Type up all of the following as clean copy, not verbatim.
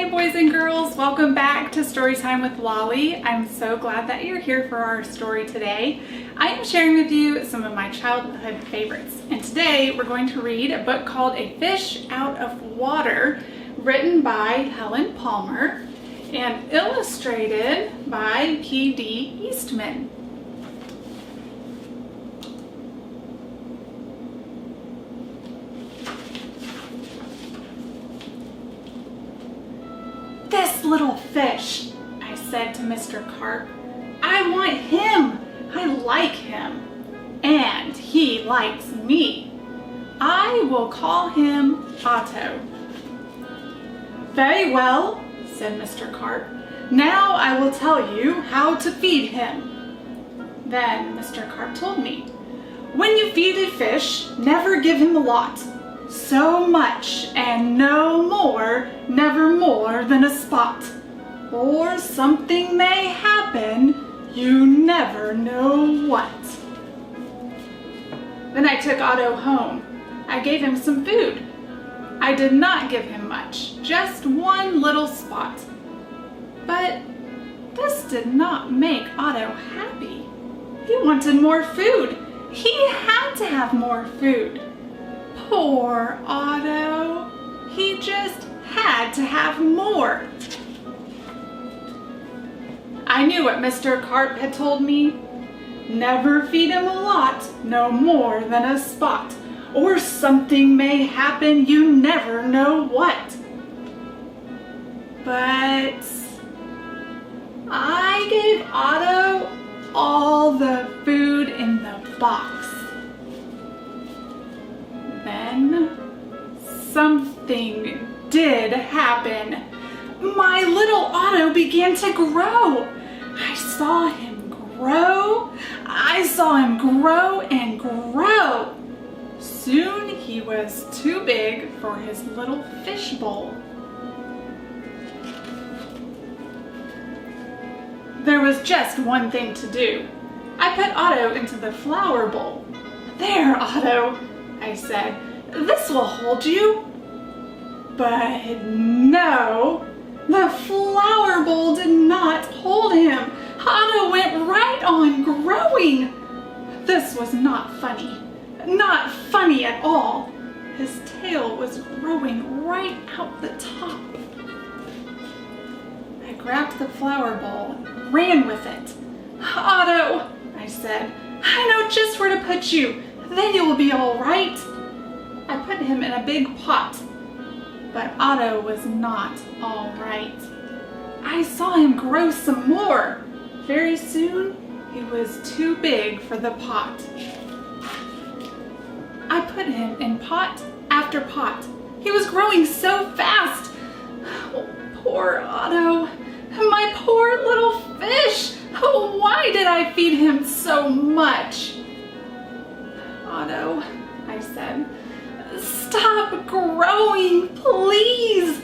Hey boys and girls, welcome back to Storytime with Lolly. I'm so glad that you're here for our story today. I am sharing with you some of my childhood favorites, and today we're going to read a book called A Fish Out of Water, written by Helen Palmer and illustrated by P.D. Eastman. This little fish, I said to Mr. Carp. I want him. I like him. And he likes me. I will call him Otto. Very well, said Mr. Carp. Now I will tell you how to feed him. Then Mr. Carp told me, when you feed a fish, never give him a lot. So much and no more, never more than a spot. Or something may happen, you never know what. Then I took Otto home. I gave him some food. I did not give him much, just one little spot. But this did not make Otto happy. He wanted more food. He had to have more food. Poor Otto. He just had to have more. I knew what Mr. Carp had told me. Never feed him a lot, no more than a spot, or something may happen, you never know what. But I gave Otto all the food in the box. Then something did happen. My little Otto began to grow. I saw him grow. I saw him grow and grow. Soon he was too big for his little fish bowl. There was just one thing to do. I put Otto into the flower bowl. There, Otto, I said, this will hold you. But no, the flower bowl did not hold him. Otto went right on growing. This was not funny. Not funny at all. His tail was growing right out the top. I grabbed the flower bowl and ran with it. Otto, I said, I know just where to put you. Then you will be all right. I put him in a big pot, but Otto was not all right. I saw him grow some more. Very soon, he was too big for the pot. I put him in pot after pot. He was growing so fast. Oh, poor Otto. My poor little fish. Oh, why did I feed him so much? Otto, I said, stop growing, please.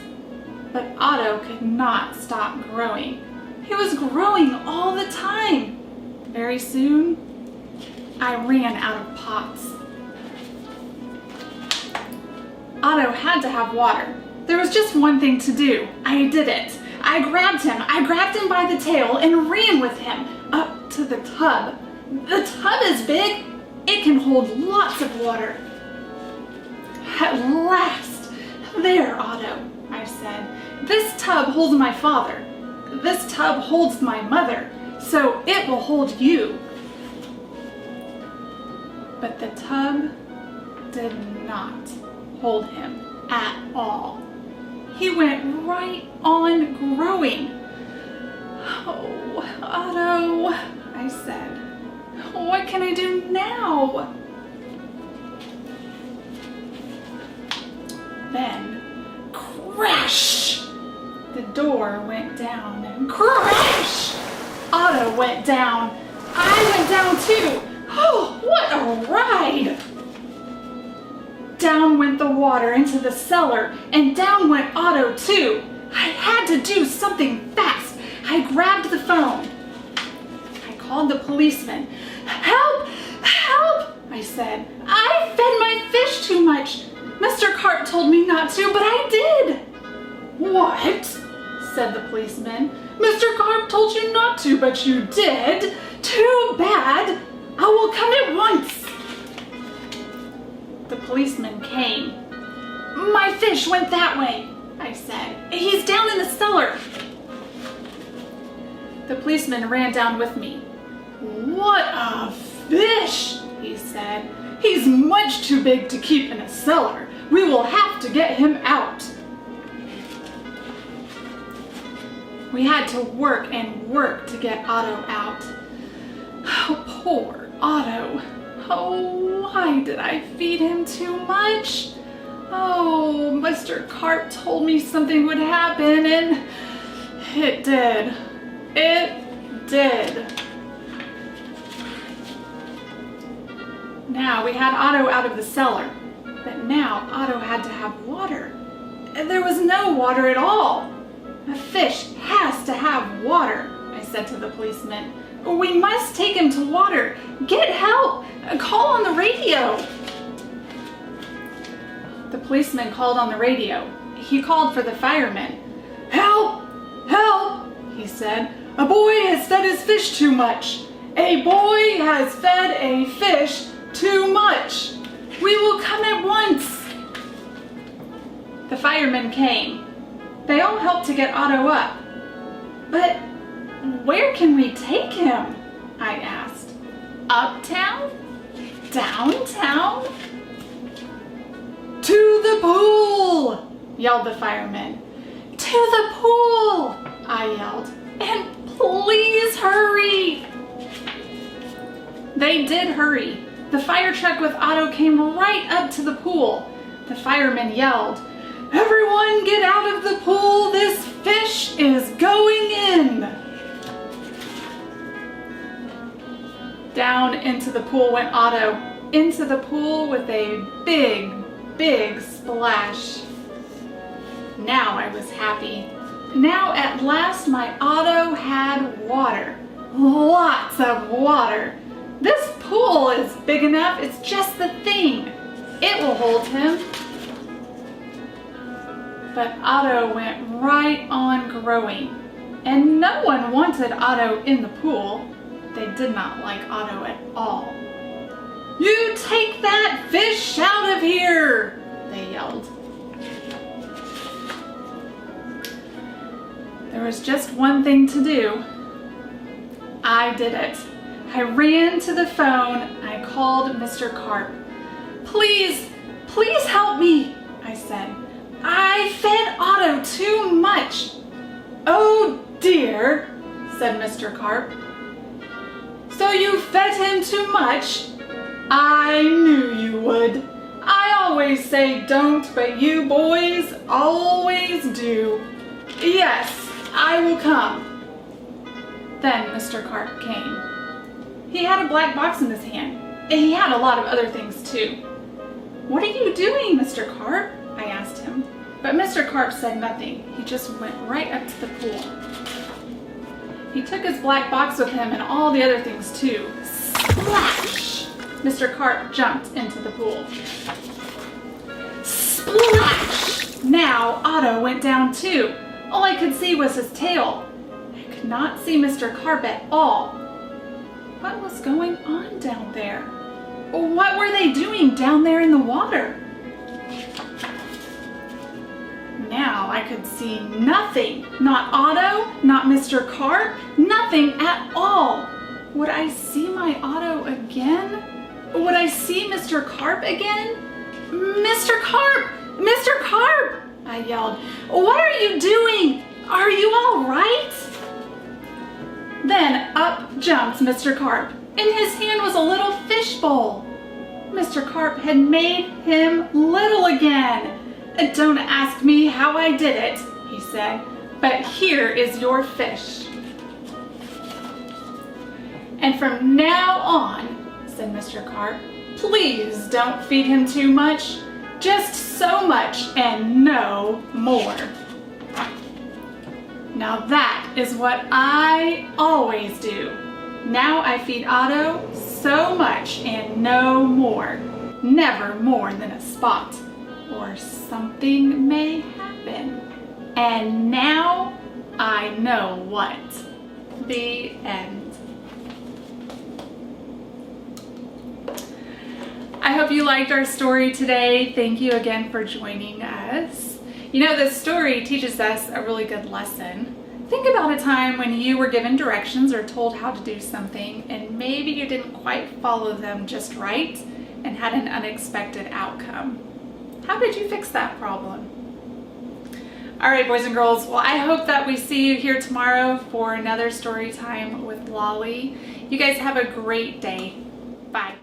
But Otto could not stop growing. He was growing all the time. Very soon, I ran out of pots. Otto had to have water. There was just one thing to do. I did it. I grabbed him by the tail and ran with him up to the tub. The tub is big. It can hold lots of water. At last, there, Otto, I said. This tub holds my father. This tub holds my mother, so it will hold you. But the tub did not hold him at all. He went right on growing. Oh, Otto, I said. What can I do now? Then, crash! The door went down and crash! Otto went down. I went down too. Oh, what a ride! Down went the water into the cellar, and down went Otto too. I had to do something fast. I grabbed the phone. I called the policeman. Help! Help! I said. I fed my fish too much. Mr. Carp told me not to, but I did. What? said the policeman. Mr. Carp told you not to, but you did. Too bad. I will come at once. The policeman came. My fish went that way, I said. He's down in the cellar. The policeman ran down with me. What a fish, he said. He's much too big to keep in a cellar. We will have to get him out. We had to work and work to get Otto out. Oh, poor Otto. Oh, why did I feed him too much? Oh, Mr. Carp told me something would happen, and it did. It did. Now we had Otto out of the cellar, but now Otto had to have water. And there was no water at all. A fish has to have water, I said to the policeman. We must take him to water. Get help. Call on the radio. The policeman called on the radio. He called for the firemen. Help! Help! He said. A boy has fed his fish too much. A boy has fed a fish too much. We will come at once. The firemen came. They all helped to get Otto up. But where can we take him? I asked. Uptown? Downtown? To the pool! Yelled the firemen. To the pool! I yelled. And please hurry! They did hurry. The fire truck with Otto came right up to the pool. The firemen yelled, Everyone get out of the pool! This fish is going in! Down into the pool went Otto, into the pool with a big, big splash. Now I was happy. Now at last my Otto had water. Lots of water. This pool is big enough, it's just the thing. It will hold him. But Otto went right on growing, and no one wanted Otto in the pool. They did not like Otto at all. You take that fish out of here, they yelled. There was just one thing to do. I did it. I ran to the phone. I called Mr. Carp. Please, please help me, I said. I fed Otto too much. Oh dear, said Mr. Carp. So you fed him too much? I knew you would. I always say don't, but you boys always do. Yes, I will come. Then Mr. Carp came. He had a black box in his hand, and he had a lot of other things too. What are you doing, Mr. Carp? I asked him. But Mr. Carp said nothing. He just went right up to the pool. He took his black box with him and all the other things too. Splash! Mr. Carp jumped into the pool. Splash! Now Otto went down too. All I could see was his tail. I could not see Mr. Carp at all. What was going on down there? What were they doing down there in the water? Now I could see nothing. Not Otto, not Mr. Carp, nothing at all. Would I see my Otto again? Would I see Mr. Carp again? Mr. Carp! Mr. Carp! I yelled. What are you doing? Are you all right? Then up jumped Mr. Carp. In his hand was a little fish bowl. Mr. Carp had made him little again. Don't ask me how I did it, he said, but here is your fish. And from now on, said Mr. Carp, please don't feed him too much, just so much and no more. Now that is what I always do. Now I feed Otto so much and no more, never more than a spot. Or something may happen. And now I know what. The end. I hope you liked our story today. Thank you again for joining us. You know, this story teaches us a really good lesson. Think about a time when you were given directions or told how to do something and maybe you didn't quite follow them just right and had an unexpected outcome. How did you fix that problem? All right, boys and girls, well, I hope that we see you here tomorrow for another story time with Lolly. You guys have a great day. Bye.